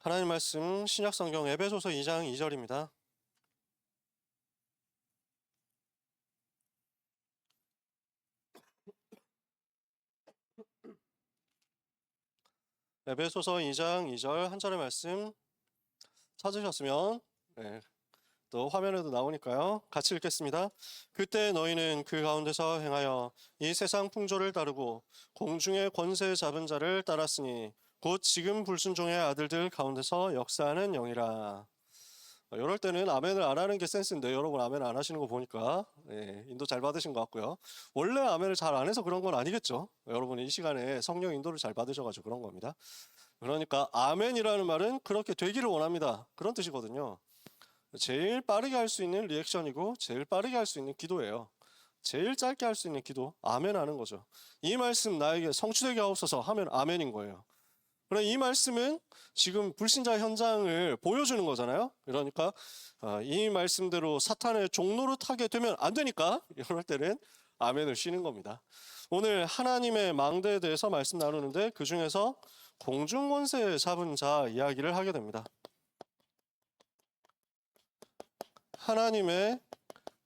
하나님 말씀 신약성경 에베소서 2장 2절입니다. 에베소서 2장 2절 한 절의 말씀 찾으셨으면 또 화면에도 나오니까요. 같이 읽겠습니다. 그때 너희는 그 가운데서 행하여 이 세상 풍조를 따르고 공중의 권세 잡은 자를 따랐으니 곧 지금 불순종의 아들들 가운데서 역사하는 영이라. 이럴 때는 아멘을 안 하는 게 센스인데 여러분 아멘 안 하시는 거 보니까 인도 잘 받으신 것 같고요. 원래 아멘을 잘 안 해서 그런 건 아니겠죠. 여러분이 이 시간에 성령 인도를 잘 받으셔가지고 그런 겁니다. 그러니까 아멘이라는 말은 그렇게 되기를 원합니다. 그런 뜻이거든요. 제일 빠르게 할 수 있는 리액션이고 제일 빠르게 할 수 있는 기도예요. 제일 짧게 할 수 있는 기도, 아멘 하는 거죠. 이 말씀 나에게 성취되게 하옵소서 하면 아멘인 거예요. 그럼 이 말씀은 지금 불신자 현장을 보여주는 거잖아요. 그러니까 이 말씀대로 사탄의 종로를 타게 되면 안 되니까 이럴 때는 아멘을 쉬는 겁니다. 오늘 하나님의 망대에 대해서 말씀 나누는데 그 중에서 공중권세 잡은 자 이야기를 하게 됩니다. 하나님의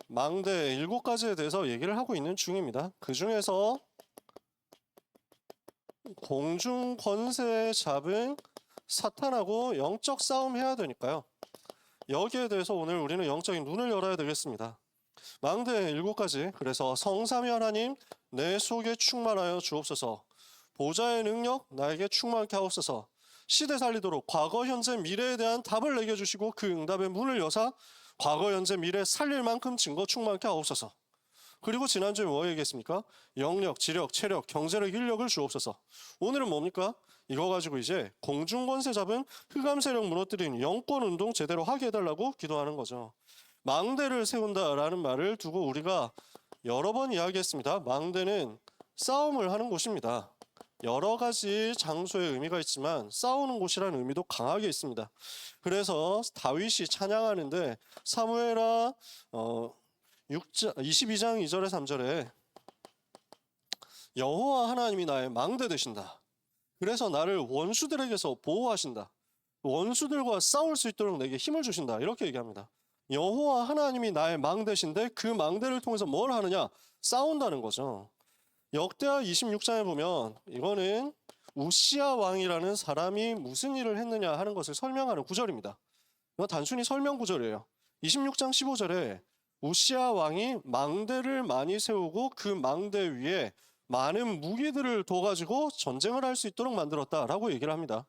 망대 7가지에 대해서 얘기를 하고 있는 중입니다. 그 중에서 공중 권세 잡은 사탄하고 영적 싸움 해야 되니까요. 여기에 대해서 오늘 우리는 영적인 눈을 열어야 되겠습니다. 망대 7가지. 그래서 성삼위 하나님 내 속에 충만하여 주옵소서. 보좌의 능력 나에게 충만케 하옵소서. 시대 살리도록 과거 현재 미래에 대한 답을 내게 주시고 그 응답의 문을 여사 과거 현재 미래 살릴 만큼 증거 충만케 하옵소서. 그리고 지난주에 뭐 얘기했습니까? 영력, 지력, 체력, 경제력, 인력을 주옵소서. 오늘은 뭡니까? 이거 가지고 이제 공중권세 잡은 흑암 세력 무너뜨린 영권 운동 제대로 하게 해달라고 기도하는 거죠. 망대를 세운다라는 말을 두고 우리가 여러 번 이야기했습니다. 망대는 싸움을 하는 곳입니다. 여러 가지 장소의 의미가 있지만 싸우는 곳이라는 의미도 강하게 있습니다. 그래서 다윗이 찬양하는데 사무엘하 22장 2절에 3절에 여호와 하나님이 나의 망대 되신다. 그래서 나를 원수들에게서 보호하신다. 원수들과 싸울 수 있도록 내게 힘을 주신다. 이렇게 얘기합니다. 여호와 하나님이 나의 망대신데 그 망대를 통해서 뭘 하느냐? 싸운다는 거죠. 역대하 26장에 보면 이거는 우시야 왕이라는 사람이 무슨 일을 했느냐 하는 것을 설명하는 구절입니다. 이건 단순히 설명 구절이에요. 26장 15절에 우시야 왕이 망대를 많이 세우고 그 망대 위에 많은 무기들을 둬가지고 전쟁을 할 수 있도록 만들었다라고 얘기를 합니다.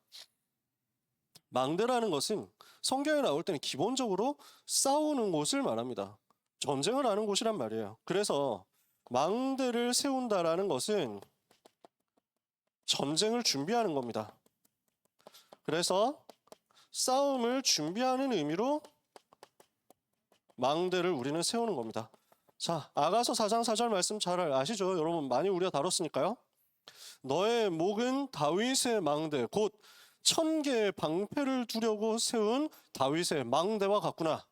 망대라는 것은 성경에 나올 때는 기본적으로 싸우는 곳을 말합니다. 전쟁을 하는 곳이란 말이에요. 그래서 망대를 세운다라는 것은 전쟁을 준비하는 겁니다. 그래서 싸움을 준비하는 의미로 망대를 우리는 세우는 겁니다. 자, 아가서 4장 4절 말씀 잘 아시죠? 여러분 많이 우리가 다뤘으니까요. 너의 목은 다윗의 망대 곧 1000개의 방패를 두려고 세운 다윗의 망대와 같구나.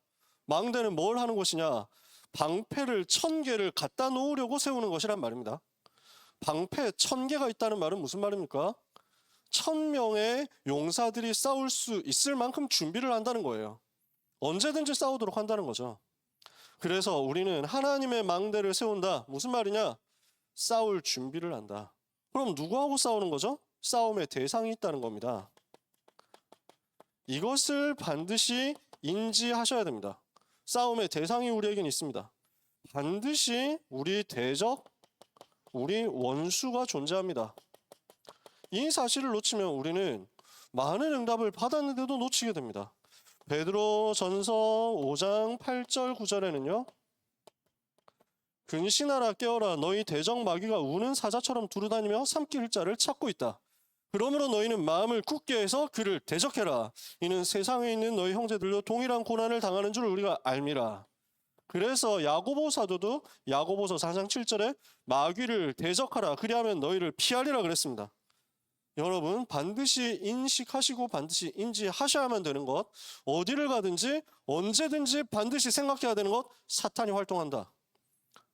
망대는 뭘 하는 곳이냐? 방패를 1000개를 갖다 놓으려고 세우는 것이란 말입니다. 방패 1000개가 있다는 말은 무슨 말입니까? 1000명의 용사들이 싸울 수 있을 만큼 준비를 한다는 거예요. 언제든지 싸우도록 한다는 거죠. 그래서 우리는 하나님의 망대를 세운다. 무슨 말이냐? 싸울 준비를 한다. 그럼 누구하고 싸우는 거죠? 싸움의 대상이 있다는 겁니다. 이것을 반드시 인지하셔야 됩니다. 싸움의 대상이 우리에겐 있습니다. 반드시 우리 대적, 우리 원수가 존재합니다. 이 사실을 놓치면 우리는 많은 응답을 받았는데도 놓치게 됩니다. 베드로 전서 5장 8절 9절에는요. 근신하라 깨어라 너희 대적 마귀가 우는 사자처럼 두루다니며 삼킬 자를 찾고 있다. 그러므로 너희는 마음을 굳게 해서 그를 대적해라. 이는 세상에 있는 너희 형제들도 동일한 고난을 당하는 줄 우리가 알미라. 그래서 야고보 사도도 야고보서 4장 7절에 마귀를 대적하라. 그리하면 너희를 피하리라 그랬습니다. 여러분 반드시 인식하시고 반드시 인지하셔야만 되는 것, 어디를 가든지 언제든지 반드시 생각해야 되는 것, 사탄이 활동한다.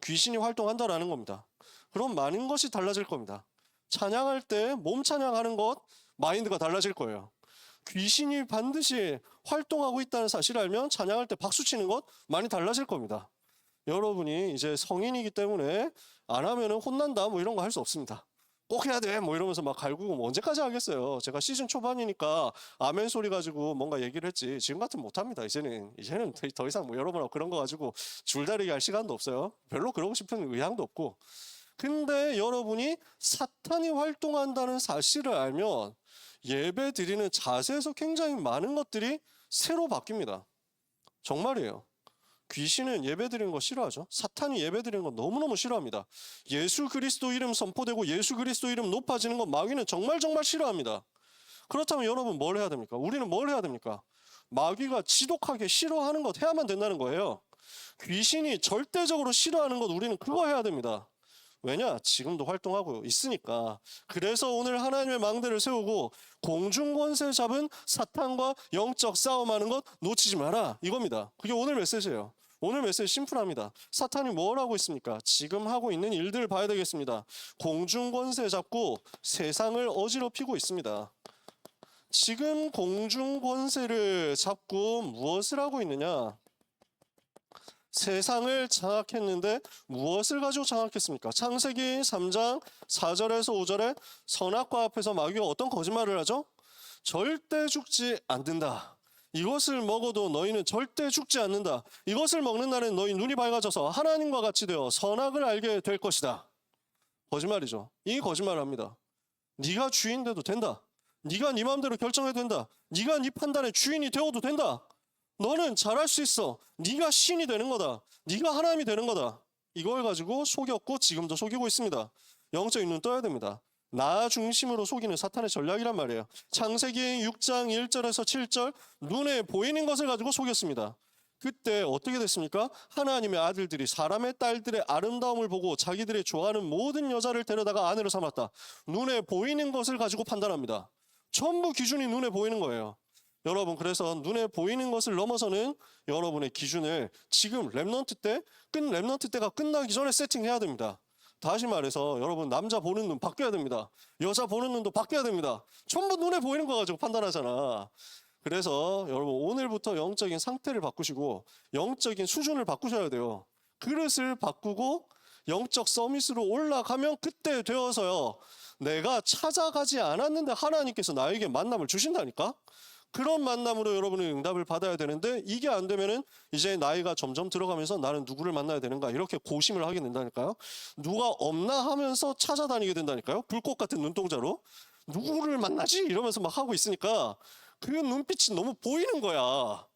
귀신이 활동한다라는 겁니다. 그럼 많은 것이 달라질 겁니다. 찬양할 때 몸 찬양하는 것, 마인드가 달라질 거예요. 귀신이 반드시 활동하고 있다는 사실을 알면 찬양할 때 박수 치는 것 많이 달라질 겁니다. 여러분이 이제 성인이기 때문에 안 하면은 혼난다 뭐 이런 거 할 수 없습니다. 꼭 해야 돼 뭐 이러면서 막 갈구고 뭐 언제까지 하겠어요. 제가 시즌 초반이니까 아멘 소리 가지고 뭔가 얘기를 했지 지금 같으면 못합니다. 이제는 더 이상 뭐 여러분하고 그런 거 가지고 줄다리기 할 시간도 없어요. 별로 그러고 싶은 의향도 없고. 근데 여러분이 사탄이 활동한다는 사실을 알면 예배 드리는 자세에서 굉장히 많은 것들이 새로 바뀝니다. 정말이에요. 귀신은 예배 드리는 거 싫어하죠. 사탄이 예배 드리는 거 너무너무 싫어합니다. 예수 그리스도 이름 선포되고 예수 그리스도 이름 높아지는 거 마귀는 정말 싫어합니다. 그렇다면 여러분 뭘 해야 됩니까? 우리는 뭘 해야 됩니까? 마귀가 지독하게 싫어하는 것 해야만 된다는 거예요. 귀신이 절대적으로 싫어하는 것 우리는 그거 해야 됩니다. 왜냐? 지금도 활동하고 있으니까. 그래서 오늘 하나님의 망대를 세우고 공중권세 잡은 사탄과 영적 싸움하는 것 놓치지 마라 이겁니다. 그게 오늘 메시지예요. 오늘 메시지 심플합니다. 사탄이 뭘 하고 있습니까? 지금 하고 있는 일들을 봐야 되겠습니다. 공중권세 잡고 세상을 어지럽히고 있습니다. 지금 공중권세를 잡고 무엇을 하고 있느냐? 세상을 장악했는데 무엇을 가지고 장악했습니까? 창세기 3장 4절에서 5절에 선악과 앞에서 마귀가 어떤 거짓말을 하죠? 절대 죽지 않는다. 이것을 먹어도 너희는 절대 죽지 않는다. 이것을 먹는 날엔 너희 눈이 밝아져서 하나님과 같이 되어 선악을 알게 될 것이다. 거짓말이죠. 이 거짓말을 합니다. 네가 주인 돼도 된다. 네가 네 마음대로 결정해도 된다. 네가 네 판단의 주인이 되어도 된다. 너는 잘할 수 있어. 네가 신이 되는 거다. 네가 하나님이 되는 거다. 이걸 가지고 속였고 지금도 속이고 있습니다. 영적인 눈 떠야 됩니다. 나 중심으로 속이는 사탄의 전략이란 말이에요. 창세기 6장 1절에서 7절 눈에 보이는 것을 가지고 속였습니다. 그때 어떻게 됐습니까? 하나님의 아들들이 사람의 딸들의 아름다움을 보고 자기들이 좋아하는 모든 여자를 데려다가 아내로 삼았다. 눈에 보이는 것을 가지고 판단합니다. 전부 기준이 눈에 보이는 거예요. 여러분 그래서 눈에 보이는 것을 넘어서는 여러분의 기준을 지금 랩넌트 때가 끝나기 전에 세팅해야 됩니다. 다시 말해서 여러분 남자 보는 눈 바뀌어야 됩니다. 여자 보는 눈도 바뀌어야 됩니다. 전부 눈에 보이는 거 가지고 판단하잖아. 그래서 여러분 오늘부터 영적인 상태를 바꾸시고 영적인 수준을 바꾸셔야 돼요. 그릇을 바꾸고 영적 서밋으로 올라가면 그때 되어서요. 내가 찾아가지 않았는데 하나님께서 나에게 만남을 주신다니까? 그런 만남으로 여러분은 응답을 받아야 되는데 이게 안 되면은 이제 나이가 점점 들어가면서 나는 누구를 만나야 되는가 이렇게 고심을 하게 된다니까요. 누가 없나 하면서 찾아다니게 된다니까요. 불꽃 같은 눈동자로 누구를 만나지 이러면서 막 하고 있으니까 그 눈빛이 너무 보이는 거야.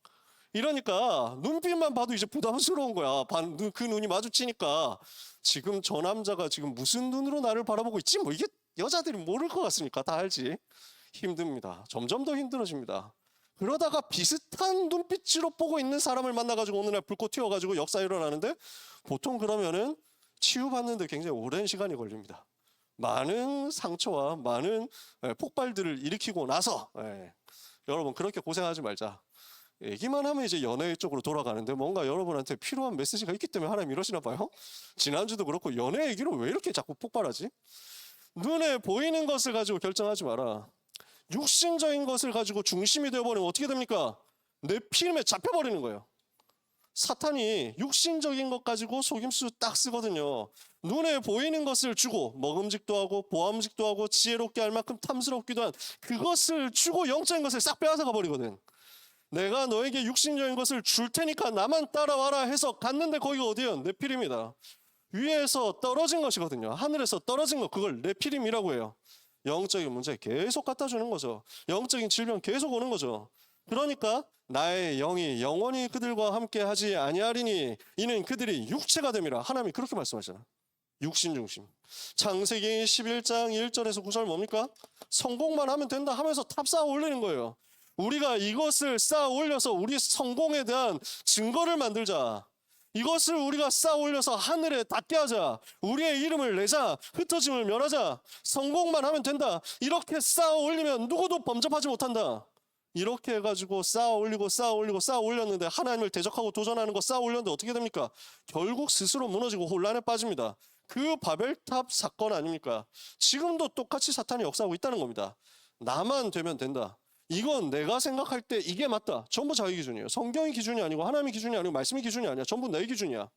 이러니까 눈빛만 봐도 이제 부담스러운 거야. 그 눈이 마주치니까 지금 저 남자가 지금 무슨 눈으로 나를 바라보고 있지? 뭐 이게 여자들이 모를 것 같으니까 다 알지. 힘듭니다. 점점 더 힘들어집니다. 그러다가 비슷한 눈빛으로 보고 있는 사람을 만나가지고 어느 날 불꽃 튀어가지고 역사 일어나는데 보통 그러면은 치유받는데 굉장히 오랜 시간이 걸립니다. 많은 상처와 많은 폭발들을 일으키고 나서 여러분 그렇게 고생하지 말자. 얘기만 하면 이제 연애 쪽으로 돌아가는데 뭔가 여러분한테 필요한 메시지가 있기 때문에 하나님 이러시나 봐요. 지난주도 그렇고 연애 얘기를 왜 이렇게 자꾸 폭발하지? 눈에 보이는 것을 가지고 결정하지 마라. 육신적인 것을 가지고 중심이 되어버리면 어떻게 됩니까? 내 필름에 잡혀버리는 거예요. 사탄이 육신적인 것 가지고 속임수 딱 쓰거든요. 눈에 보이는 것을 주고 먹음직도 하고 보암직도 하고 지혜롭게 할 만큼 탐스럽기도 한 그것을 주고 영적인 것을 싹 빼앗아가 버리거든. 내가 너에게 육신적인 것을 줄 테니까 나만 따라와라 해서 갔는데 거기가 어디예요? 내 필름이다. 위에서 떨어진 것이거든요. 하늘에서 떨어진 것 그걸 내 필름이라고 해요. 영적인 문제 계속 갖다 주는 거죠. 영적인 질병 계속 오는 거죠. 그러니까 나의 영이 영원히 그들과 함께 하지 아니하리니 이는 그들이 육체가 됨이라. 하나님이 그렇게 말씀하시잖아. 육신 중심. 창세기 11장 1절에서 9절 뭡니까? 성공만 하면 된다 하면서 탑 쌓아 올리는 거예요. 우리가 이것을 쌓아 올려서 우리 성공에 대한 증거를 만들자. 이것을 우리가 쌓아 올려서 하늘에 닿게 하자. 우리의 이름을 내자. 흩어짐을 멸하자. 성공만 하면 된다. 이렇게 쌓아 올리면 누구도 범접하지 못한다. 이렇게 해가지고 쌓아 올리고 쌓아 올리고 쌓아 올렸는데 하나님을 대적하고 도전하는 거 쌓아 올렸는데 어떻게 됩니까? 결국 스스로 무너지고 혼란에 빠집니다. 그 바벨탑 사건 아닙니까? 지금도 똑같이 사탄이 역사하고 있다는 겁니다. 나만 되면 된다. 이건 내가 생각할 때 이게 맞다. 전부 자기 기준이에요. 성경이 기준이 아니고 하나님의 기준이 아니고 말씀의 기준이 아니야. 전부 내 기준이야.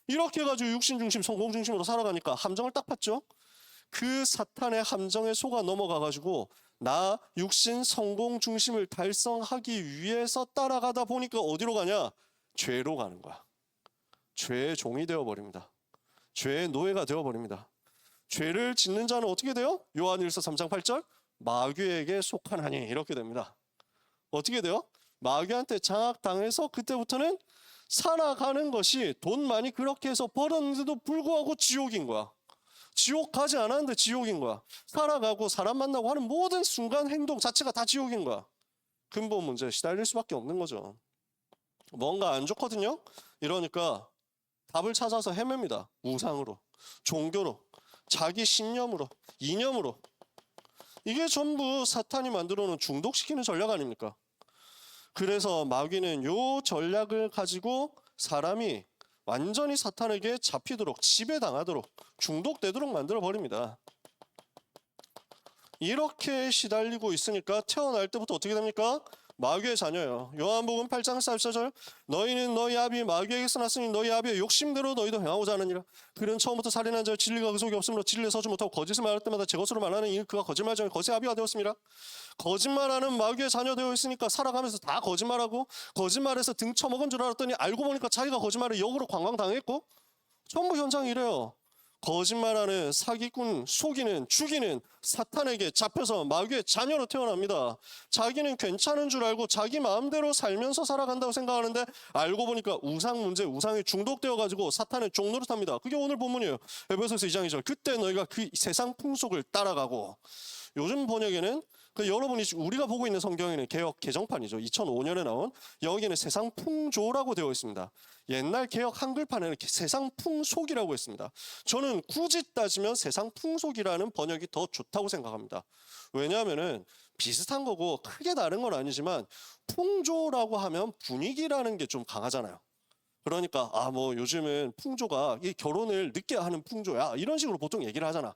이렇게 해가지고 육신 중심, 성공 중심으로 살아가니까 함정을 딱 봤죠. 그 사탄의 함정에 속아 넘어가가지고 나 육신 성공 중심을 달성하기 위해서 따라가다 보니까 어디로 가냐? 죄로 가는 거야. 죄의 종이 되어버립니다. 죄의 노예가 되어버립니다. 죄를 짓는 자는 어떻게 돼요? 요한일서 3장 8절 마귀에게 속하나니 이렇게 됩니다. 어떻게 돼요? 마귀한테 장악당해서 그때부터는 살아가는 것이 돈 많이 그렇게 해서 벌었는데도 불구하고 지옥인 거야. 지옥 가지 않았는데 지옥인 거야. 살아가고 사람 만나고 하는 모든 순간 행동 자체가 다 지옥인 거야. 근본 문제에 시달릴 수밖에 없는 거죠. 뭔가 안 좋거든요. 이러니까 답을 찾아서 헤맵니다. 우상으로, 종교로, 자기 신념으로, 이념으로. 이게 전부 사탄이 만들어놓은 중독시키는 전략 아닙니까? 그래서 마귀는 요 전략을 가지고 사람이 완전히 사탄에게 잡히도록, 지배당하도록, 중독되도록 만들어버립니다. 이렇게 시달리고 있으니까 태어날 때부터 어떻게 됩니까? 마귀의 자녀예요. 요한복음 8장 14절 너희는 너희 아비 마귀에게서 났으니 너희 아비의 욕심대로 너희도 행하고자 하느니라. 그는 처음부터 살인한 자여 진리가 그 속에 없으므로 진리에 서지 못하고 거짓을 말할 때마다 제 것으로 말하는 이 그가 거짓말 중에 거짓의 아비가 되었습니다. 거짓말하는 마귀의 자녀 되어 있으니까 살아가면서 다 거짓말하고 거짓말해서 등 쳐먹은 줄 알았더니 알고 보니까 자기가 거짓말을 역으로 관광당했고 전부 현장이 이래요. 거짓말하는 사기꾼, 속이는, 죽이는 사탄에게 잡혀서 마귀의 자녀로 태어납니다. 자기는 괜찮은 줄 알고 자기 마음대로 살면서 살아간다고 생각하는데 알고 보니까 우상 문제, 우상에 중독되어가지고 사탄의 종노릇합니다. 그게 오늘 본문이에요. 에베소서 2장 2절 그때 너희가 그 세상 풍속을 따라가고 요즘 번역에는 여러분이 우리가 보고 있는 성경에는 개역 개정판이죠. 2005년에 나온 여기는 세상 풍조라고 되어 있습니다. 옛날 개역 한글판에는 세상 풍속이라고 했습니다. 저는 굳이 따지면 세상 풍속이라는 번역이 더 좋다고 생각합니다. 왜냐하면은 비슷한 거고 크게 다른 건 아니지만 풍조라고 하면 분위기라는 게 좀 강하잖아요. 그러니까 뭐 요즘은 풍조가 이 결혼을 늦게 하는 풍조야 이런 식으로 보통 얘기를 하잖아.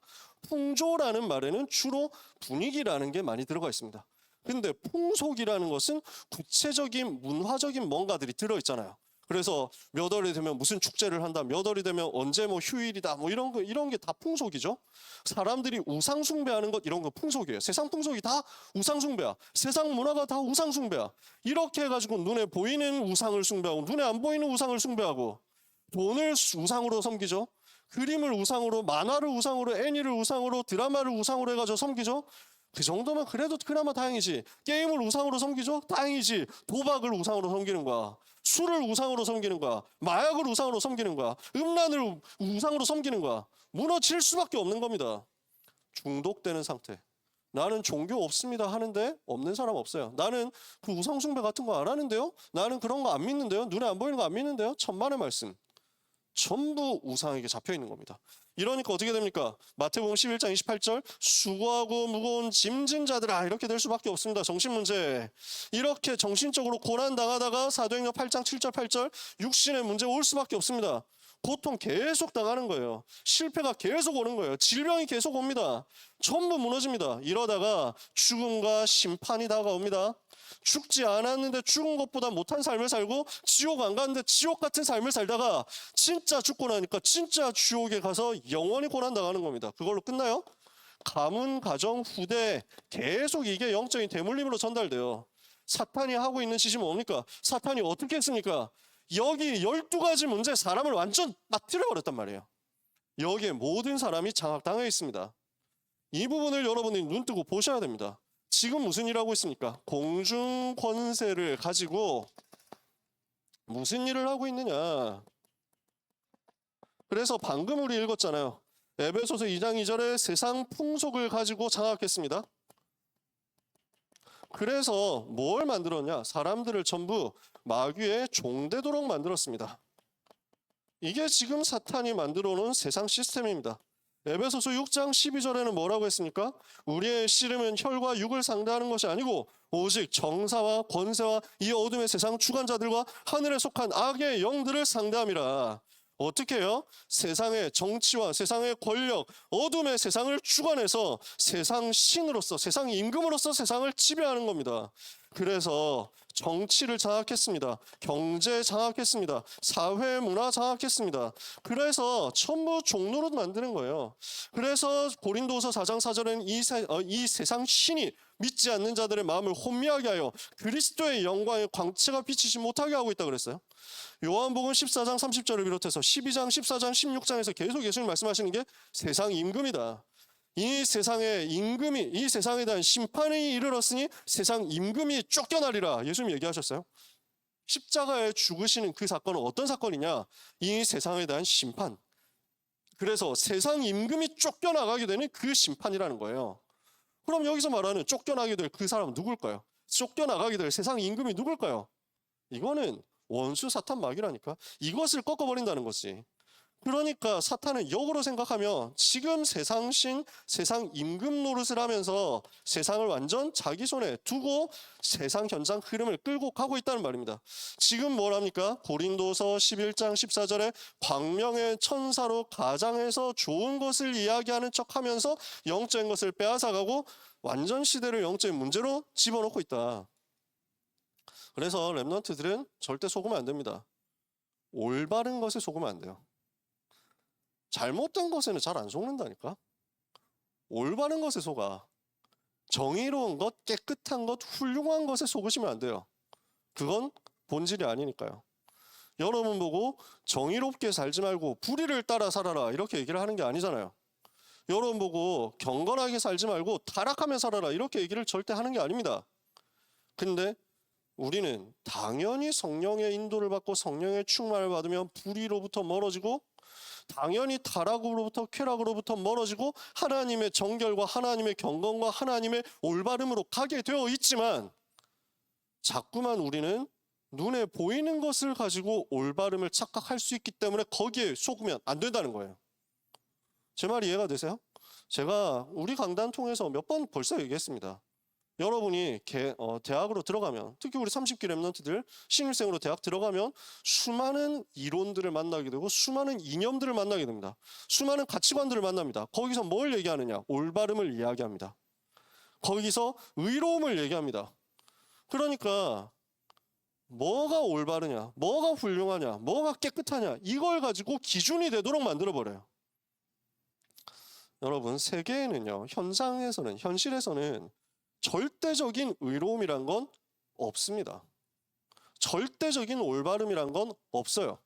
풍조라는 말에는 주로 분위기라는 게 많이 들어가 있습니다. 근데 풍속이라는 것은 구체적인 문화적인 뭔가들이 들어있잖아요. 그래서 몇 월이 되면 무슨 축제를 한다, 몇 월이 되면 언제 뭐 휴일이다, 뭐 이런 게 다 풍속이죠. 사람들이 우상 숭배하는 것 이런 거 풍속이에요. 세상 풍속이 다 우상 숭배야. 세상 문화가 다 우상 숭배야. 이렇게 해가지고 눈에 보이는 우상을 숭배하고 눈에 안 보이는 우상을 숭배하고 돈을 우상으로 섬기죠. 그림을 우상으로, 만화를 우상으로, 애니를 우상으로, 드라마를 우상으로 해가지고 섬기죠. 그 정도면 그래도 그나마 다행이지. 게임을 우상으로 섬기죠? 다행이지. 도박을 우상으로 섬기는 거야. 술을 우상으로 섬기는 거야. 마약을 우상으로 섬기는 거야. 음란을 우상으로 섬기는 거야. 무너질 수밖에 없는 겁니다. 중독되는 상태. 나는 종교 없습니다 하는데 없는 사람 없어요. 나는 그 우상 숭배 같은 거 안 하는데요. 나는 그런 거 안 믿는데요. 눈에 안 보이는 거 안 믿는데요. 천만의 말씀. 전부 우상에게 잡혀 있는 겁니다. 이러니까 어떻게 됩니까? 마태복음 11장 28절 수고하고 무거운 짐진 자들아 이렇게 될 수밖에 없습니다. 정신문제. 이렇게 정신적으로 고난당하다가 사도행전 8장 7절 8절 육신의 문제 올 수밖에 없습니다. 고통 계속 당하는 거예요. 실패가 계속 오는 거예요. 질병이 계속 옵니다. 전부 무너집니다. 이러다가 죽음과 심판이 다가옵니다. 죽지 않았는데 죽은 것보다 못한 삶을 살고 지옥 안 갔는데 지옥 같은 삶을 살다가 진짜 죽고 나니까 진짜 지옥에 가서 영원히 고난당하는 겁니다. 그걸로 끝나요? 가문, 가정, 후대 계속 이게 영적인 대물림으로 전달돼요. 사탄이 하고 있는 짓이 뭡니까? 사탄이 어떻게 했습니까? 여기 12가지 문제 사람을 완전 빠뜨려버렸단 말이에요. 여기에 모든 사람이 장악당해 있습니다. 이 부분을 여러분이 눈 뜨고 보셔야 됩니다. 지금 무슨 일을 하고 있습니까? 공중 권세를 가지고 무슨 일을 하고 있느냐. 그래서 방금 우리 읽었잖아요. 에베소서 2장 2절에 세상 풍속을 가지고 장악했습니다. 그래서 뭘 만들었냐? 사람들을 전부 마귀의 종되도록 만들었습니다. 이게 지금 사탄이 만들어 놓은 세상 시스템입니다. 에베소서 6장 12절에는 뭐라고 했습니까? 우리의 씨름은 혈과 육을 상대하는 것이 아니고 오직 정사와 권세와 이 어둠의 세상 주관자들과 하늘에 속한 악의 영들을 상대함이라. 어떻게 해요? 세상의 정치와 세상의 권력, 어둠의 세상을 주관해서 세상 신으로서, 세상 임금으로서 세상을 지배하는 겁니다. 그래서 정치를 장악했습니다. 경제 장악했습니다. 사회 문화 장악했습니다. 그래서 전부 종로로 만드는 거예요. 그래서 고린도서 4장 4절에는 이 세상 신이 믿지 않는 자들의 마음을 혼미하게 하여 그리스도의 영광의 광채가 비치지 못하게 하고 있다 그랬어요. 요한복음 14장 30절을 비롯해서 12장, 14장, 16장에서 계속 예수님 말씀하시는 게 세상 임금이다. 이 세상의 임금이, 이 세상에 대한 심판이 이르렀으니 세상 임금이 쫓겨나리라. 예수님 얘기하셨어요. 십자가에 죽으시는 그 사건은 어떤 사건이냐? 이 세상에 대한 심판. 그래서 세상 임금이 쫓겨나가게 되는 그 심판이라는 거예요. 그럼 여기서 말하는 쫓겨나게 될 그 사람은 누굴까요? 쫓겨나가게 될 세상 임금이 누굴까요? 이거는 원수 사탄 마귀라니까. 이것을 꺾어버린다는 거지. 그러니까 사탄은 역으로 생각하면 지금 세상 신, 세상 임금 노릇을 하면서 세상을 완전 자기 손에 두고 세상 현상 흐름을 끌고 가고 있다는 말입니다. 지금 뭐랍니까? 고린도서 11장 14절에 광명의 천사로 가장해서 좋은 것을 이야기하는 척하면서 영적인 것을 빼앗아가고 완전 시대를 영적인 문제로 집어넣고 있다. 그래서 렘넌트들은 절대 속으면 안 됩니다. 올바른 것에 속으면 안 돼요. 잘못된 것에는 잘 안 속는다니까. 올바른 것에 속아. 정의로운 것, 깨끗한 것, 훌륭한 것에 속으시면 안 돼요. 그건 본질이 아니니까요. 여러분 보고 정의롭게 살지 말고 불의를 따라 살아라 이렇게 얘기를 하는 게 아니잖아요. 여러분 보고 경건하게 살지 말고 타락하며 살아라 이렇게 얘기를 절대 하는 게 아닙니다. 근데 우리는 당연히 성령의 인도를 받고 성령의 충만을 받으면 불의로부터 멀어지고 당연히 타락으로부터 쾌락으로부터 멀어지고 하나님의 정결과 하나님의 경건과 하나님의 올바름으로 가게 되어 있지만 자꾸만 우리는 눈에 보이는 것을 가지고 올바름을 착각할 수 있기 때문에 거기에 속으면 안 된다는 거예요. 제 말이 이해가 되세요? 제가 우리 강단 통해서 몇 번 벌써 얘기했습니다. 여러분이 대학으로 들어가면, 특히 우리 30기 랩런트들 신입생으로 대학 들어가면 수많은 이론들을 만나게 되고 수많은 이념들을 만나게 됩니다. 수많은 가치관들을 만납니다. 거기서 뭘 얘기하느냐? 올바름을 이야기합니다. 거기서 의로움을 얘기합니다. 그러니까 뭐가 올바르냐, 뭐가 훌륭하냐, 뭐가 깨끗하냐 이걸 가지고 기준이 되도록 만들어버려요. 여러분, 세계에는요, 현상에서는, 현실에서는 절대적인 의로움이란 건 없습니다. 절대적인 올바름이란 건 없어요.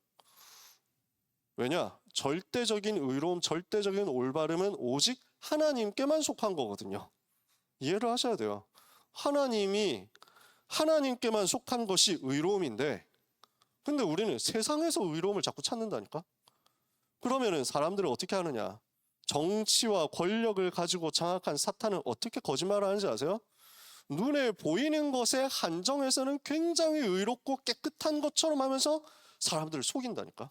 왜냐? 절대적인 의로움, 절대적인 올바름은 오직 하나님께만 속한 거거든요. 이해를 하셔야 돼요. 하나님께만 속한 것이 의로움인데, 근데 우리는 세상에서 의로움을 자꾸 찾는다니까? 그러면은 사람들을 어떻게 하느냐? 정치와 권력을 가지고 장악한 사탄은 어떻게 거짓말을 하는지 아세요? 눈에 보이는 것에 한정해서는 굉장히 의롭고 깨끗한 것처럼 하면서 사람들을 속인다니까.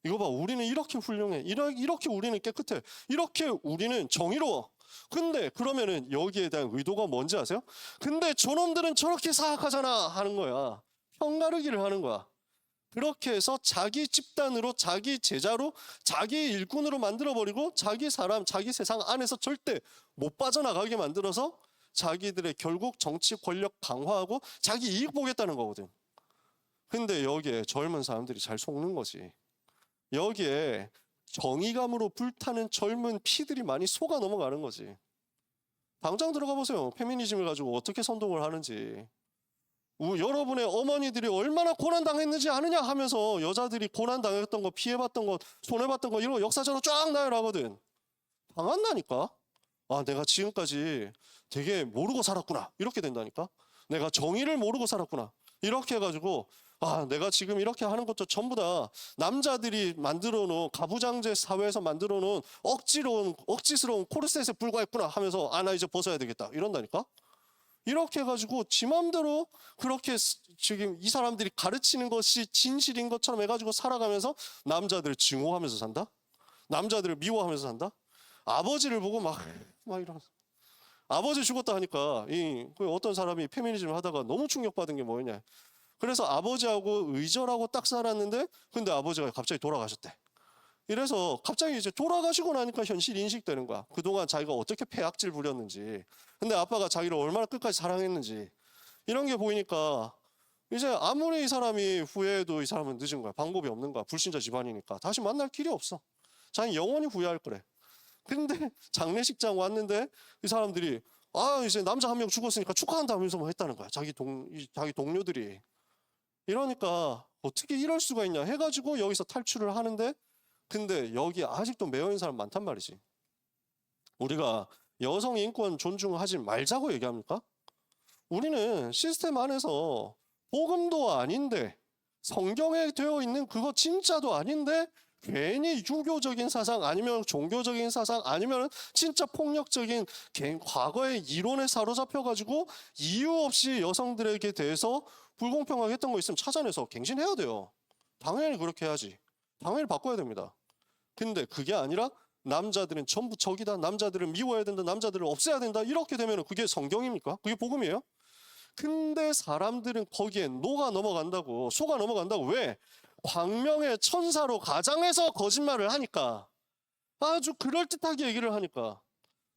이거 봐, 우리는 이렇게 훌륭해, 이렇게 우리는 깨끗해, 이렇게 우리는 정의로워. 근데 그러면은 여기에 대한 의도가 뭔지 아세요? 근데 저놈들은 저렇게 사악하잖아 하는 거야. 편가르기를 하는 거야. 그렇게 해서 자기 집단으로, 자기 제자로, 자기 일꾼으로 만들어버리고 자기 사람, 자기 세상 안에서 절대 못 빠져나가게 만들어서 자기들의 결국 정치 권력 강화하고 자기 이익 보겠다는 거거든. 근데 여기에 젊은 사람들이 잘 속는 거지. 여기에 정의감으로 불타는 젊은 피들이 많이 속아 넘어가는 거지. 당장 들어가 보세요. 페미니즘을 가지고 어떻게 선동을 하는지. 여러분의 어머니들이 얼마나 고난당했는지 아느냐 하면서 여자들이 고난당했던 거, 피해봤던 거, 손해봤던 거 이런 거 역사적으로 쫙 나열하거든. 당한다니까. 아, 내가 지금까지 되게 모르고 살았구나 이렇게 된다니까. 내가 정의를 모르고 살았구나 이렇게 해가지고, 아, 내가 지금 이렇게 하는 것도 전부 다 남자들이 만들어 놓은 가부장제 사회에서 만들어 놓은 억지스러운 코르셋에 불과했구나 하면서, 아, 나 이제 벗어야 되겠다 이런다니까. 이렇게 해가지고 지 맘대로 그렇게 지금 이 사람들이 가르치는 것이 진실인 것처럼 해가지고 살아가면서 남자들을 증오하면서 산다? 남자들을 미워하면서 산다? 아버지를 보고 막 이러면서. 아버지 죽었다 하니까 그 어떤 사람이 페미니즘을 하다가 너무 충격받은 게 뭐였냐? 그래서 아버지하고 의절하고 딱 살았는데 근데 아버지가 갑자기 돌아가셨대. 이래서 갑자기 이제 돌아가시고 나니까 현실이 인식되는 거야. 그동안 자기가 어떻게 폐악질 부렸는지, 근데 아빠가 자기를 얼마나 끝까지 사랑했는지 이런 게 보이니까 이제 아무리 이 사람이 후회해도 이 사람은 늦은 거야. 방법이 없는 거야. 불신자 집안이니까 다시 만날 길이 없어. 자기 영원히 후회할 거래. 근데 장례식장 왔는데 이 사람들이 이제 남자 한 명 죽었으니까 축하한다면서 뭐 했다는 거야. 자기 동료들이. 이러니까 어떻게 이럴 수가 있냐 해가지고 여기서 탈출을 하는데, 근데 여기 아직도 매여 있는 사람 많단 말이지. 우리가 여성 인권 존중하지 말자고 얘기합니까? 우리는 시스템 안에서 복음도 아닌데 성경에 되어 있는 그거 진짜도 아닌데 괜히 유교적인 사상 아니면 종교적인 사상 아니면 진짜 폭력적인 과거의 이론에 사로잡혀가지고 이유 없이 여성들에게 대해서 불공평하게 했던 거 있으면 찾아내서 갱신해야 돼요. 당연히 그렇게 해야지. 당연히 바꿔야 됩니다. 근데 그게 아니라 남자들은 전부 적이다, 남자들을 미워해야 된다, 남자들을 없애야 된다, 이렇게 되면 그게 성경입니까? 그게 복음이에요? 근데 사람들은 거기에 녹아 넘어간다고, 속아 넘어간다고. 왜? 광명의 천사로 가장해서 거짓말을 하니까, 아주 그럴듯하게 얘기를 하니까.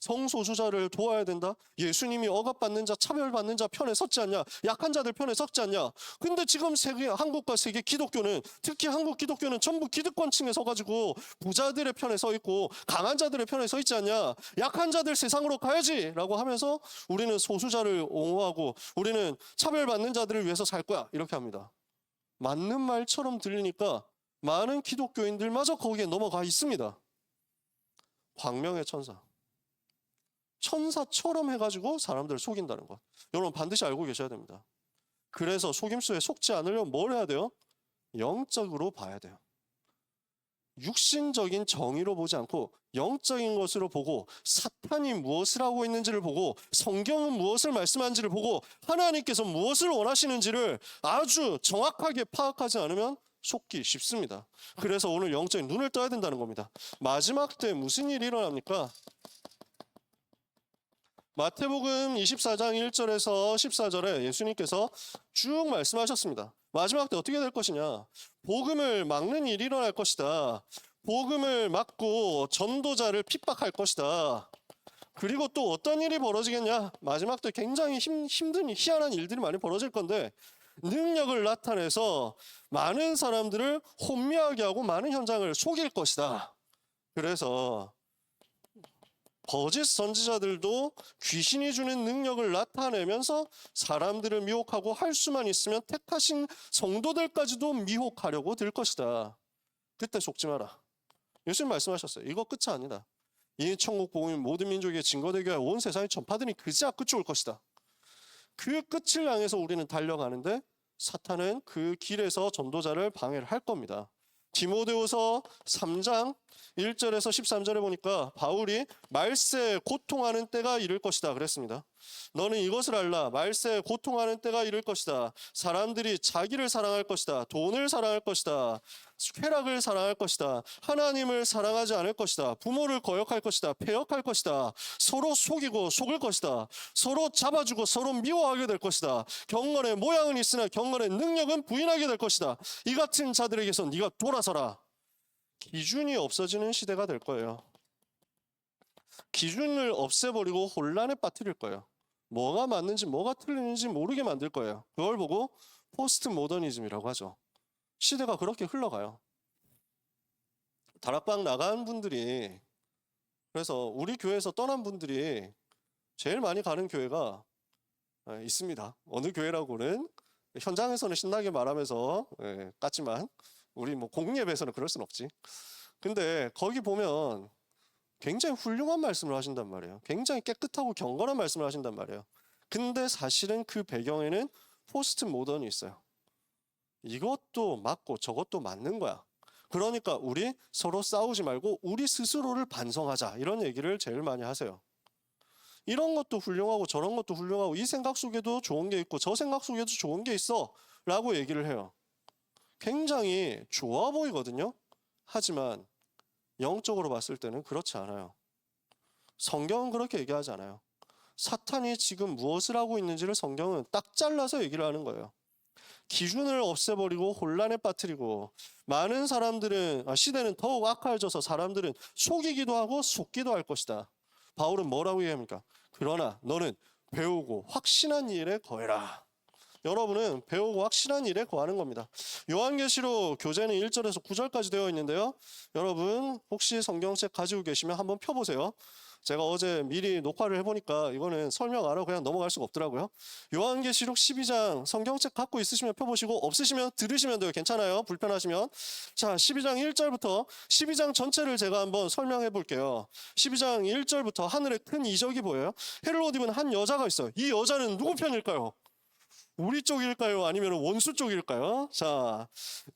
성소수자를 도와야 된다? 예수님이 억압받는 자, 차별받는 자 편에 섰지 않냐? 약한 자들 편에 섰지 않냐? 근데 지금 한국과 세계 기독교는, 특히 한국 기독교는 전부 기득권층에 서가지고 부자들의 편에 서 있고 강한 자들의 편에 서 있지 않냐? 약한 자들 세상으로 가야지! 라고 하면서 우리는 소수자를 옹호하고 우리는 차별받는 자들을 위해서 살 거야. 이렇게 합니다. 맞는 말처럼 들리니까 많은 기독교인들마저 거기에 넘어가 있습니다. 광명의 천사. 천사처럼 해가지고 사람들을 속인다는 것. 여러분 반드시 알고 계셔야 됩니다. 그래서 속임수에 속지 않으려면 뭘 해야 돼요? 영적으로 봐야 돼요. 육신적인 정의로 보지 않고 영적인 것으로 보고, 사탄이 무엇을 하고 있는지를 보고, 성경은 무엇을 말씀하는지를 보고, 하나님께서 무엇을 원하시는지를 아주 정확하게 파악하지 않으면 속기 쉽습니다. 그래서 오늘 영적인 눈을 떠야 된다는 겁니다. 마지막 때 무슨 일이 일어납니까? 마태복음 24장 1절에서 14절에 예수님께서 쭉 말씀하셨습니다. 마지막 때 어떻게 될 것이냐? 복음을 막는 일이 일어날 것이다. 복음을 막고 전도자를 핍박할 것이다. 그리고 또 어떤 일이 벌어지겠냐? 마지막 때 굉장히 힘든 희한한 일들이 많이 벌어질 건데, 능력을 나타내서 많은 사람들을 혼미하게 하고 많은 현장을 속일 것이다. 그래서 거짓 선지자들도 귀신이 주는 능력을 나타내면서 사람들을 미혹하고 할 수만 있으면 택하신 성도들까지도 미혹하려고 들 것이다. 그때 속지 마라. 예수님 말씀하셨어요. 이거 끝이 아니다. 이 천국 복음이 모든 민족에게 증거되게 하여 온 세상에 전파되니 그제야 끝이 올 것이다. 그 끝을 향해서 우리는 달려가는데 사탄은 그 길에서 전도자를 방해를 할 겁니다. 디모데후서 3장 1절에서 13절에 보니까 바울이 말세에 고통하는 때가 이를 것이다 그랬습니다. 너는 이것을 알라. 말세에 고통하는 때가 이를 것이다. 사람들이 자기를 사랑할 것이다. 돈을 사랑할 것이다. 쾌락을 사랑할 것이다. 하나님을 사랑하지 않을 것이다. 부모를 거역할 것이다. 패역할 것이다. 서로 속이고 속을 것이다. 서로 잡아주고 서로 미워하게 될 것이다. 경건의 모양은 있으나 경건의 능력은 부인하게 될 것이다. 이 같은 자들에게서 네가 돌아서라. 기준이 없어지는 시대가 될 거예요. 기준을 없애버리고 혼란에 빠뜨릴 거예요. 뭐가 맞는지 뭐가 틀리는지 모르게 만들 거예요. 그걸 보고 포스트 모더니즘이라고 하죠. 시대가 그렇게 흘러가요. 다락방 나간 분들이, 그래서 우리 교회에서 떠난 분들이 제일 많이 가는 교회가 있습니다. 어느 교회라고는 현장에서는 신나게 말하면서 깠지만 우리 뭐 공예배에서는 그럴 순 없지. 근데 거기 보면 굉장히 훌륭한 말씀을 하신단 말이에요. 굉장히 깨끗하고 경건한 말씀을 하신단 말이에요. 근데 사실은 그 배경에는 포스트 모던이 있어요. 이것도 맞고 저것도 맞는 거야. 그러니까 우리 서로 싸우지 말고 우리 스스로를 반성하자, 이런 얘기를 제일 많이 하세요. 이런 것도 훌륭하고 저런 것도 훌륭하고 이 생각 속에도 좋은 게 있고 저 생각 속에도 좋은 게 있어 라고 얘기를 해요. 굉장히 좋아 보이거든요. 하지만 영적으로 봤을 때는 그렇지 않아요. 성경은 그렇게 얘기하지 않아요. 사탄이 지금 무엇을 하고 있는지를 성경은 딱 잘라서 얘기를 하는 거예요. 기준을 없애버리고 혼란에 빠뜨리고 많은 사람들은 시대는 더욱 악화해져서 사람들은 속이기도 하고 속기도 할 것이다. 바울은 뭐라고 얘기합니까? 그러나 너는 배우고 확신한 일에 거해라. 여러분은 배우고 확실한 일에 거하는 겁니다. 요한계시록 교재는 1절에서 9절까지 되어 있는데요. 여러분 혹시 성경책 가지고 계시면 한번 펴보세요. 제가 어제 미리 녹화를 해보니까 이거는 설명 안 하고 그냥 넘어갈 수가 없더라고요. 요한계시록 12장 성경책 갖고 있으시면 펴보시고 없으시면 들으시면 돼요. 괜찮아요. 불편하시면. 자, 12장 1절부터 12장 전체를 제가 한번 설명해 볼게요. 12장 1절부터 하늘에 큰 이적이 보여요. 해를 옷 입은 한 여자가 있어요. 이 여자는 누구 편일까요? 우리 쪽일까요? 아니면 원수 쪽일까요? 자,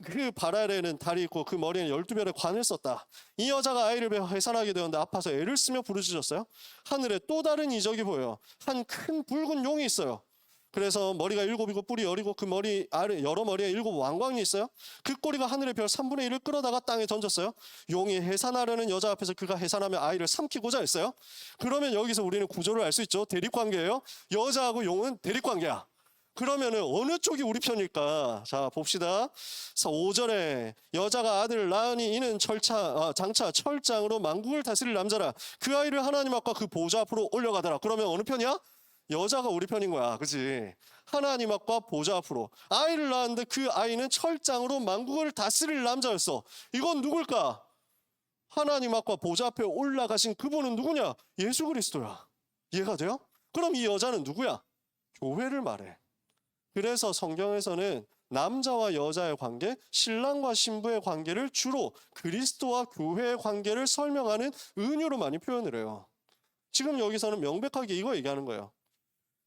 그 발 아래에는 달이 있고 그 머리에는 12별의 관을 썼다. 이 여자가 아이를 배어 해산하게 되었는데 아파서 애를 쓰며 부르짖었어요. 하늘에 또 다른 이적이 보여요. 한 큰 붉은 용이 있어요. 그래서 머리가 7이고 뿔이 10이고 그 머리 아래 여러 머리에 7 왕관이 있어요. 그 꼬리가 하늘의 별 3분의 1을 끌어다가 땅에 던졌어요. 용이 해산하려는 여자 앞에서 그가 해산하며 아이를 삼키고자 했어요. 그러면 여기서 우리는 구조를 알 수 있죠. 대립관계예요. 여자하고 용은 대립관계야. 그러면은 어느 쪽이 우리 편일까? 자, 봅시다. 5절에 여자가 아들을 낳으니 이는 장차 철장으로 만국을 다스릴 남자라. 그 아이를 하나님 앞과 그 보좌 앞으로 올려가더라. 그러면 어느 편이야? 여자가 우리 편인 거야. 그치? 하나님 앞과 보좌 앞으로. 아이를 낳았는데 그 아이는 철장으로 만국을 다스릴 남자였어. 이건 누굴까? 하나님 앞과 보좌 앞에 올라가신 그분은 누구냐? 예수 그리스도야. 이해가 돼요? 그럼 이 여자는 누구야? 교회를 말해. 그래서 성경에서는 남자와 여자의 관계, 신랑과 신부의 관계를 주로 그리스도와 교회의 관계를 설명하는 은유로 많이 표현을 해요. 지금 여기서는 명백하게 이거 얘기하는 거예요.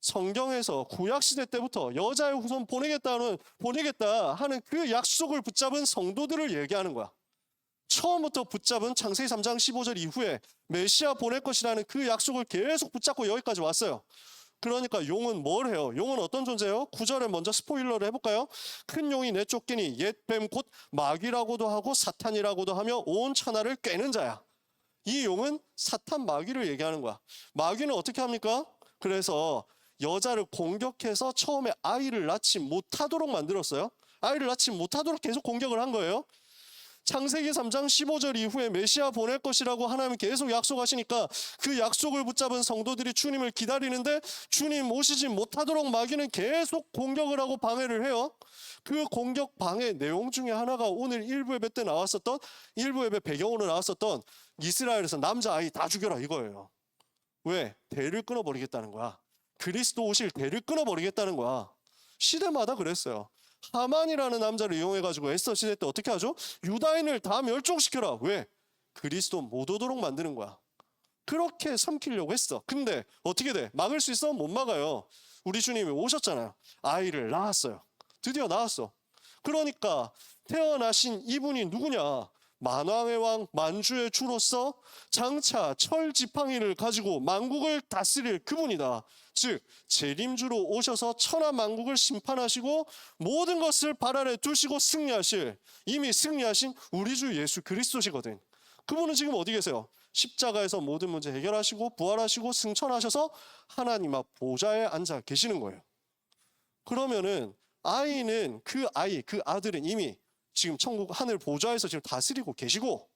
성경에서 구약시대 때부터 여자의 후손 보내겠다 하는 그 약속을 붙잡은 성도들을 얘기하는 거야. 처음부터 붙잡은 창세기 3장 15절 이후에 메시아 보낼 것이라는 그 약속을 계속 붙잡고 여기까지 왔어요. 그러니까 용은 뭘 해요? 용은 어떤 존재예요? 9절에 먼저 스포일러를 해볼까요? 큰 용이 내쫓기니 옛 뱀 곧 마귀라고도 하고 사탄이라고도 하며 온 천하를 꿰는 자야. 이 용은 사탄 마귀를 얘기하는 거야. 마귀는 어떻게 합니까? 그래서 여자를 공격해서 처음에 아이를 낳지 못하도록 만들었어요. 아이를 낳지 못하도록 계속 공격을 한 거예요. 창세기 3장 15절 이후에 메시아 보낼 것이라고 하나님 계속 약속하시니까 그 약속을 붙잡은 성도들이 주님을 기다리는데 주님 오시지 못하도록 마귀는 계속 공격을 하고 방해를 해요. 그 공격 방해 내용 중에 하나가 오늘 일부 예배 때 나왔었던, 일부 예배 배경으로 나왔었던 이스라엘에서 남자아이 다 죽여라 이거예요. 왜? 대를 끊어버리겠다는 거야. 그리스도 오실 대를 끊어버리겠다는 거야. 시대마다 그랬어요. 하만이라는 남자를 이용해가지고 에스더 시대 때 어떻게 하죠? 유다인을 다 멸종시켜라. 왜? 그리스도 못 오도록 만드는 거야. 그렇게 삼키려고 했어. 근데 어떻게 돼? 막을 수 있어? 못 막아요. 우리 주님이 오셨잖아요. 아이를 낳았어요. 드디어 낳았어. 그러니까 태어나신 이분이 누구냐? 만왕의 왕 만주의 주로서 장차 철 지팡이를 가지고 만국을 다스릴 그분이다. 즉 재림주로 오셔서 천하 만국을 심판하시고 모든 것을 발 아래 두시고 승리하실, 이미 승리하신 우리 주 예수 그리스도시거든. 그분은 지금 어디 계세요? 십자가에서 모든 문제 해결하시고 부활하시고 승천하셔서 하나님 앞 보좌에 앉아 계시는 거예요. 그러면은 아이는 그 아들은 이미 지금 천국 하늘 보좌에서 지금 다스리고 계시고,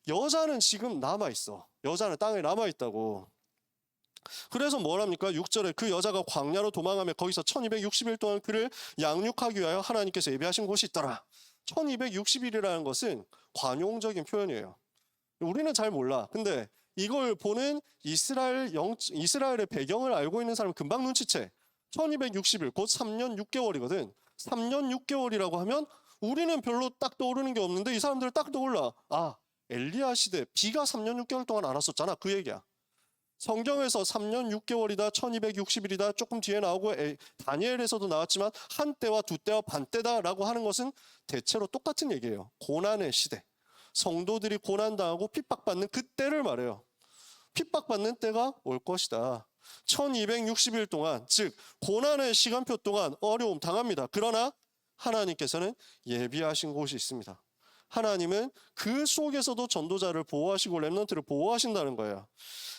여자는 지금 남아있어. 여자는 땅에 남아있다고. 그래서 뭐랍니까? 6절에 그 여자가 광야로 도망하며 거기서 1260일 동안 그를 양육하기 위하여 하나님께서 예비하신 곳이 있더라. 1260일이라는 것은 관용적인 표현이에요. 우리는 잘 몰라. 근데 이걸 보는 이스라엘의 배경을 알고 있는 사람은 금방 눈치채. 1260일, 곧 3년 6개월이거든. 3년 6개월이라고 하면 우리는 별로 딱 떠오르는 게 없는데 이 사람들은 딱 떠올라. 아, 엘리야 시대 비가 3년 6개월 동안 안 왔었잖아. 그 얘기야. 성경에서 3년 6개월이다, 1260일이다, 조금 뒤에 나오고 다니엘에서도 나왔지만 한때와 두때와 반때다라고 하는 것은 대체로 똑같은 얘기예요. 고난의 시대. 성도들이 고난당하고 핍박받는 그때를 말해요. 핍박받는 때가 올 것이다. 1260일 동안, 즉 고난의 시간표 동안 어려움 당합니다. 그러나 하나님께서는 예비하신 곳이 있습니다. 하나님은 그 속에서도 전도자를 보호하시고 렘넌트를 보호하신다는 거예요.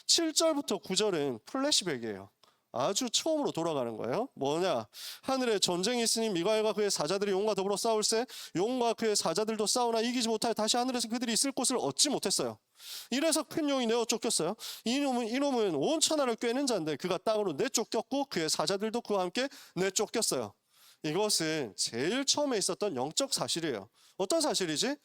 7절부터 9절은 플래시백이에요. 아주 처음으로 돌아가는 거예요. 뭐냐? 하늘에 전쟁이 있으니 미가엘과 그의 사자들이 용과 더불어 싸울세 용과 그의 사자들도 싸우나 이기지 못하여 다시 하늘에서 그들이 있을 곳을 얻지 못했어요. 이래서 큰 용이 내어 쫓겼어요. 이놈은 온 천하를 꿰는 자인데 그가 땅으로 내쫓겼고 그의 사자들도 그와 함께 내쫓겼어요. 이것은 제일 처음에 있었던 영적 사실이에요. 어떤 사실이지?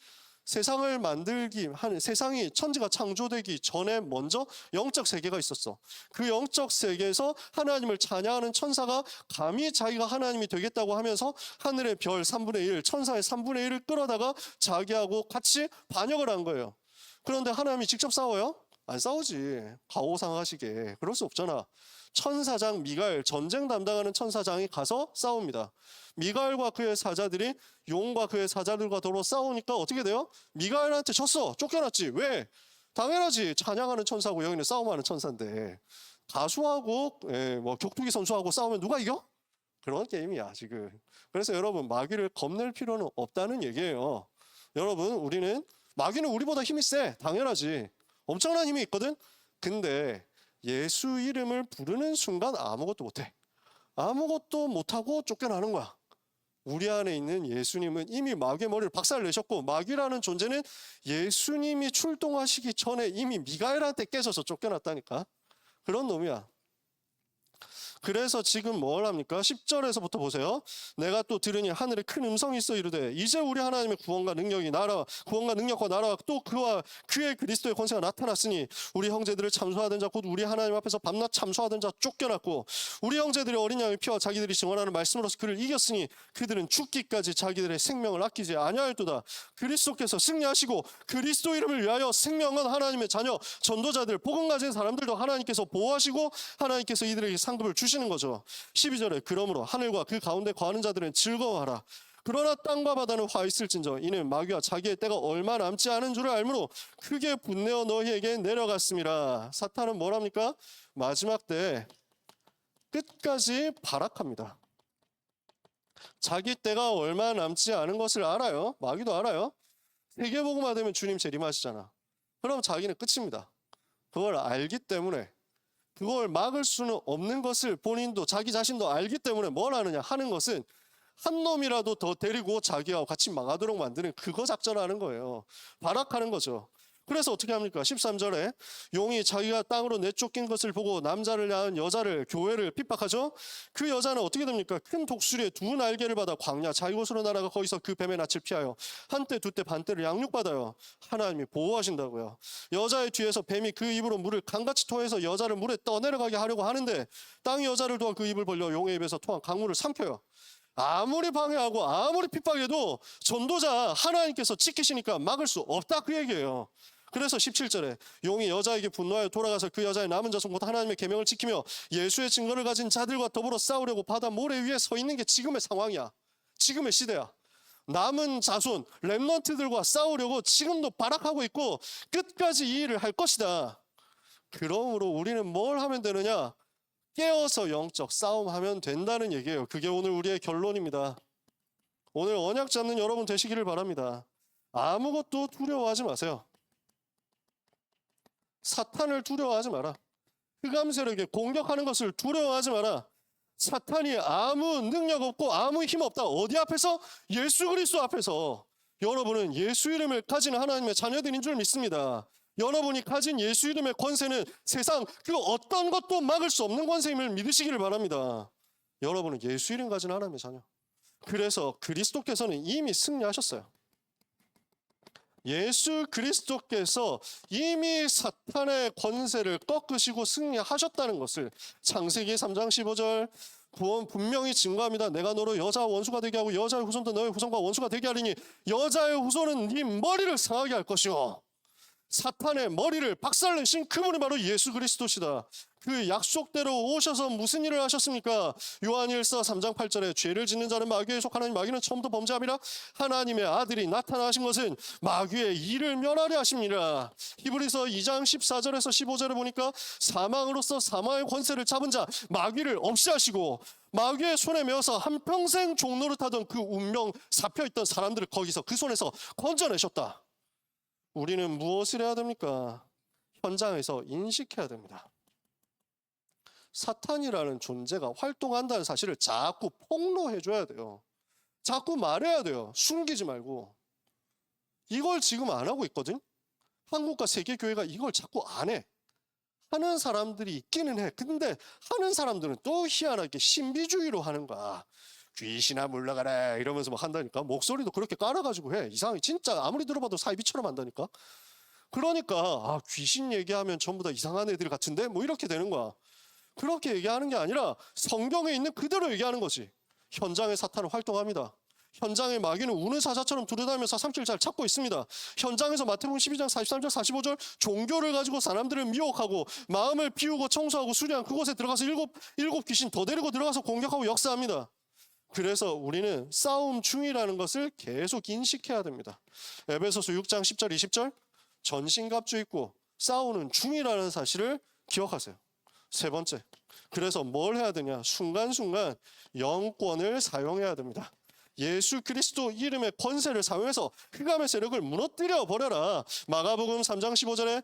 세상을 만들기 하는 세상이 천지가 창조되기 전에 먼저 영적 세계가 있었어. 그 영적 세계에서 하나님을 찬양하는 천사가 감히 자기가 하나님이 되겠다고 하면서 하늘의 별 3분의 1, 천사의 3분의 1을 끌어다가 자기하고 같이 반역을 한 거예요. 그런데 하나님이 직접 싸워요? 안 싸우지. 가오상하시게. 그럴 수 없잖아. 천사장 미가엘, 전쟁 담당하는 천사장이 가서 싸웁니다. 미가엘과 그의 사자들이 용과 그의 사자들과 더불어 싸우니까 어떻게 돼요? 미가엘한테 졌어. 쫓겨났지. 왜? 당연하지. 찬양하는 천사고 여기는 싸움하는 천사인데 가수하고 뭐 격투기 선수하고 싸우면 누가 이겨? 그런 게임이야 지금. 그래서 여러분 마귀를 겁낼 필요는 없다는 얘기예요. 여러분 마귀는 우리보다 힘이 세. 당연하지. 엄청난 힘이 있거든. 근데 예수 이름을 부르는 순간 아무것도 못해. 아무것도 못하고 쫓겨나는 거야. 우리 안에 있는 예수님은 이미 마귀의 머리를 박살내셨고 마귀라는 존재는 예수님이 출동하시기 전에 이미 미가엘한테 깨져서 쫓겨났다니까. 그런 놈이야. 그래서 지금 뭘 합니까? 10절에서부터 보세요. 내가 또 들으니 하늘에 큰 음성이 있어 이르되 이제 우리 하나님의 구원과 능력과 나라와 또 그의 그리스도의 권세가 나타났으니 우리 형제들을 참소하던 자 곧 우리 하나님 앞에서 밤낮 참소하던 자 쫓겨났고 우리 형제들이 어린 양의 피와 자기들이 증언하는 말씀으로서 그를 이겼으니 그들은 죽기까지 자기들의 생명을 아끼지 아니하였도다. 그리스도께서 승리하시고 그리스도 이름을 위하여 생명은 하나님의 자녀 전도자들 복음 가진 사람들도 하나님께서 보호하시고 하나님께서 이들에게 상급을 주시는 거죠. 12절에 그러므로 하늘과 그 가운데 거하는 자들은 즐거워하라. 그러나 땅과 바다는 화 있을진저 이는 마귀와 자기의 때가 얼마 남지 않은 줄을 알므로 크게 분내어 너희에게 내려갔습니다. 사탄은 뭐랍니까? 마지막 때 끝까지 발악합니다. 자기 때가 얼마 남지 않은 것을 알아요. 마귀도 알아요. 세계복음화 되면 주님 재림하시잖아. 그럼 자기는 끝입니다. 그걸 알기 때문에 그걸 막을 수는 없는 것을 본인도 자기 자신도 알기 때문에 뭘 하느냐 하는 것은 한 놈이라도 더 데리고 자기와 같이 망하도록 만드는 그거 작전하는 거예요. 발악하는 거죠. 그래서 어떻게 합니까? 13절에 용이 자기가 땅으로 내쫓긴 것을 보고 남자를 낳은 여자를 교회를 핍박하죠. 그 여자는 어떻게 됩니까? 큰 독수리의 두 날개를 받아 광야 자기 곳으로 날아가 거기서 그 뱀의 낯을 피하여 한때 두때 반때를 양육받아요. 하나님이 보호하신다고요. 여자의 뒤에서 뱀이 그 입으로 물을 강같이 토해서 여자를 물에 떠내려가게 하려고 하는데 땅이 여자를 도와 그 입을 벌려 용의 입에서 토한 강물을 삼켜요. 아무리 방해하고 아무리 핍박해도 전도자 하나님께서 지키시니까 막을 수 없다 그 얘기예요. 그래서 17절에 용이 여자에게 분노하여 돌아가서 그 여자의 남은 자손 곧 하나님의 계명을 지키며 예수의 증거를 가진 자들과 더불어 싸우려고 바다 모래 위에 서 있는 게 지금의 상황이야. 지금의 시대야. 남은 자손 렘넌트들과 싸우려고 지금도 발악하고 있고 끝까지 이 일을 할 것이다. 그러므로 우리는 뭘 하면 되느냐? 깨어서 영적 싸움하면 된다는 얘기예요. 그게 오늘 우리의 결론입니다. 오늘 언약 잡는 여러분 되시기를 바랍니다. 아무것도 두려워하지 마세요. 사탄을 두려워하지 마라. 흑암 세력에 공격하는 것을 두려워하지 마라. 사탄이 아무 능력 없고 아무 힘 없다. 어디 앞에서? 예수 그리스도 앞에서. 여러분은 예수 이름을 가진 하나님의 자녀들인 줄 믿습니다. 여러분이 가진 예수 이름의 권세는 세상 그 어떤 것도 막을 수 없는 권세임을 믿으시기를 바랍니다. 여러분은 예수 이름 가진 하나님의 자녀. 그래서 그리스도께서는 이미 승리하셨어요. 예수 그리스도께서 이미 사탄의 권세를 꺾으시고 승리하셨다는 것을 창세기 3장 15절 구원 분명히 증거합니다. 내가 너로 여자와 원수가 되게 하고 여자의 후손도 너의 후손과 원수가 되게 하리니 여자의 후손은 네 머리를 상하게 할 것이요 사탄의 머리를 박살내신 그분이 바로 예수 그리스도시다. 그 약속대로 오셔서 무슨 일을 하셨습니까? 요한일서 3장 8절에 죄를 짓는 자는 마귀에 속하나니 마귀는 처음부터 범죄함이라 하나님의 아들이 나타나신 것은 마귀의 일을 멸하려 하십니다. 히브리서 2장 14절에서 15절에 보니까 사망으로서 사망의 권세를 잡은 자 마귀를 없이 하시고 마귀의 손에 매어서 한평생 종노릇하던 그 운명 잡혀있던 사람들을 거기서 그 손에서 건져내셨다. 우리는 무엇을 해야 됩니까? 현장에서 인식해야 됩니다. 사탄이라는 존재가 활동한다는 사실을 자꾸 폭로해줘야 돼요. 자꾸 말해야 돼요. 숨기지 말고. 이걸 지금 안 하고 있거든. 한국과 세계교회가 이걸 자꾸 안 해. 하는 사람들이 있기는 해. 근데 하는 사람들은 또 희한하게 신비주의로 하는 거야. 귀신아 물러가라 이러면서 막 한다니까. 목소리도 그렇게 깔아가지고 해. 이상하게 진짜 아무리 들어봐도 사이비처럼 한다니까. 그러니까 귀신 얘기하면 전부 다 이상한 애들 같은데 뭐 이렇게 되는 거야. 그렇게 얘기하는 게 아니라 성경에 있는 그대로 얘기하는 거지. 현장에 사탄은 활동합니다. 현장에 마귀는 우는 사자처럼 두려다니면서 사삼킬을 잘 찾고 있습니다. 현장에서 마태복음 12장 43절 45절 종교를 가지고 사람들을 미혹하고 마음을 비우고 청소하고 수리한 그곳에 들어가서 일곱 귀신 더 데리고 들어가서 공격하고 역사합니다. 그래서 우리는 싸움 중이라는 것을 계속 인식해야 됩니다. 에베소서 6장 10절 20절 전신갑주 입고 싸우는 중이라는 사실을 기억하세요. 세 번째, 그래서 뭘 해야 되냐? 순간순간 영권을 사용해야 됩니다. 예수 그리스도 이름의 권세를 사용해서 흑암의 세력을 무너뜨려 버려라. 마가복음 3장 15절에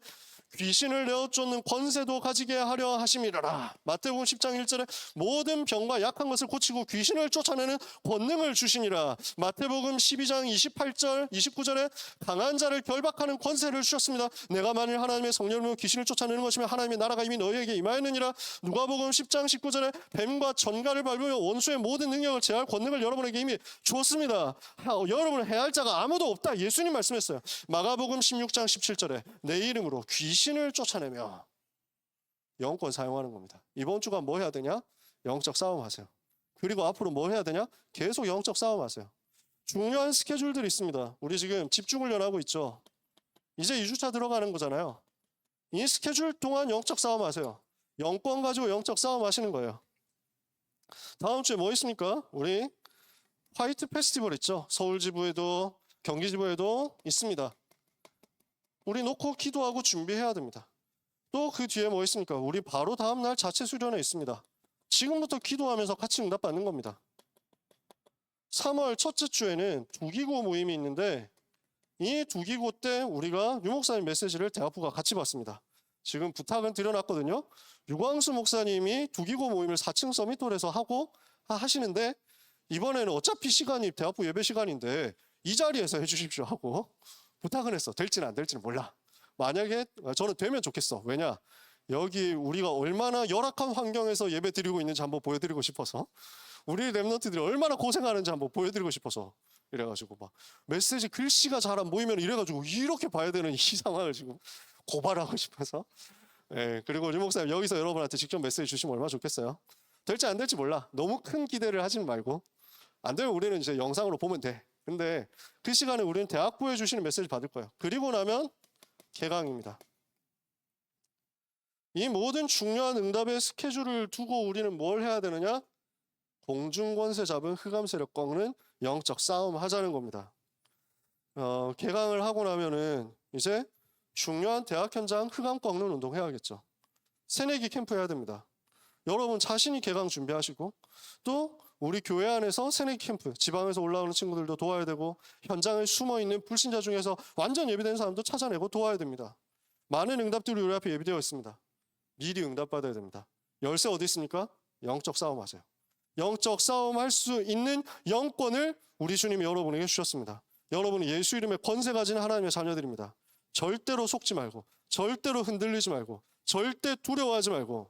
귀신을 내어 쫓는 권세도 가지게 하려 하심이라라. 마태복음 10장 1절에 모든 병과 약한 것을 고치고 귀신을 쫓아내는 권능을 주시니라. 마태복음 12장 28절 29절에 강한 자를 결박하는 권세를 주셨습니다. 내가 만일 하나님의 성령으로 귀신을 쫓아내는 것이면 하나님의 나라가 이미 너희에게 임하였느니라. 누가복음 10장 19절에 뱀과 전갈을 밟으며 원수의 모든 능력을 제할 권능을 여러분에게 이미 줬습니다. 여러분 해야 할 자가 아무도 없다. 예수님 말씀했어요. 마가복음 16장 17절에 내 이름으로 귀신을 쫓아내며 영권 사용하는 겁니다. 이번 주간 뭐 해야 되냐? 영적 싸움 하세요. 그리고 앞으로 뭐 해야 되냐? 계속 영적 싸움 하세요. 중요한 스케줄들이 있습니다. 우리 지금 집중훈련하고 있죠. 이제 2주차 들어가는 거잖아요. 이 스케줄 동안 영적 싸움 하세요. 영권 가지고 영적 싸움 하시는 거예요. 다음 주에 뭐 있습니까? 우리 화이트 페스티벌 있죠. 서울 지부에도 경기 지부에도 있습니다. 우리 놓고 기도하고 준비해야 됩니다. 또 그 뒤에 뭐 있습니까? 우리 바로 다음 날 자체 수련회 있습니다. 지금부터 기도하면서 같이 응답받는 겁니다. 3월 첫째 주에는 두기고 모임이 있는데 이 두기고 때 우리가 유 목사님 메시지를 대학부가 같이 봤습니다. 지금 부탁은 드려놨거든요. 유광수 목사님이 두기고 모임을 4층 서밋홀에서 하시는데 이번에는 어차피 시간이 대학부 예배 시간인데 이 자리에서 해주십시오 하고 부탁은 했어. 될지는 안 될지는 몰라. 만약에 저는 되면 좋겠어. 왜냐? 여기 우리가 얼마나 열악한 환경에서 예배 드리고 있는지 한번 보여드리고 싶어서 우리 랩런트들이 얼마나 고생하는지 한번 보여드리고 싶어서 이래가지고 막 메시지 글씨가 잘 안 보이면 이래가지고 이렇게 봐야 되는 이 상황을 지금 고발하고 싶어서 그리고 유 목사님 여기서 여러분한테 직접 메시지 주시면 얼마나 좋겠어요. 될지 안 될지 몰라. 너무 큰 기대를 하지 말고 안 되면 우리는 이제 영상으로 보면 돼. 근데 그 시간에 우리는 대학부에 주시는 메시지 받을 거예요. 그리고 나면 개강입니다. 이 모든 중요한 응답의 스케줄을 두고 우리는 뭘 해야 되느냐? 공중권세 잡은 흑암 세력과는 영적 싸움 하자는 겁니다. 개강을 하고 나면은 이제 중요한 대학 현장 흑암 꺾는 운동 해야겠죠. 새내기 캠프 해야 됩니다. 여러분 자신이 개강 준비하시고 또 우리 교회 안에서 새내기 캠프, 지방에서 올라오는 친구들도 도와야 되고 현장에 숨어있는 불신자 중에서 완전 예비된 사람도 찾아내고 도와야 됩니다. 많은 응답들이 우리 앞에 예비되어 있습니다. 미리 응답받아야 됩니다. 열쇠 어디 있습니까? 영적 싸움 하세요. 영적 싸움할 수 있는 영권을 우리 주님이 여러분에게 주셨습니다. 여러분은 예수 이름에 권세 가진 하나님의 자녀들입니다. 절대로 속지 말고 절대로 흔들리지 말고 절대 두려워하지 말고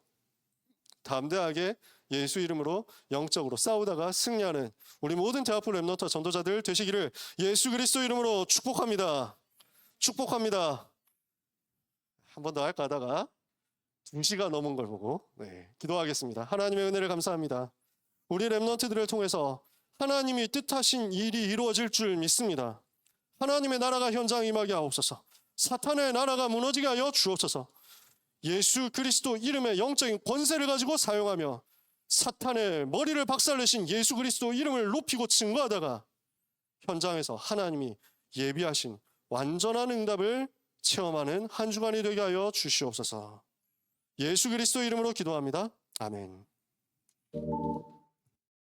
담대하게 예수 이름으로 영적으로 싸우다가 승리하는 우리 모든 대학부 랩런트와 전도자들 되시기를 예수 그리스도 이름으로 축복합니다. 축복합니다. 한 번 더 할까 하다가 2시가 넘은 걸 보고 기도하겠습니다. 하나님의 은혜를 감사합니다. 우리 랩런트들을 통해서 하나님이 뜻하신 일이 이루어질 줄 믿습니다. 하나님의 나라가 현장에 임하게 하옵소서. 사탄의 나라가 무너지게 하여 주옵소서. 예수 그리스도 이름의 영적인 권세를 가지고 사용하며 사탄의 머리를 박살내신 예수 그리스도 이름을 높이고 증거하다가 현장에서 하나님이 예비하신 완전한 응답을 체험하는 한 주간이 되게 하여 주시옵소서. 예수 그리스도 이름으로 기도합니다. 아멘.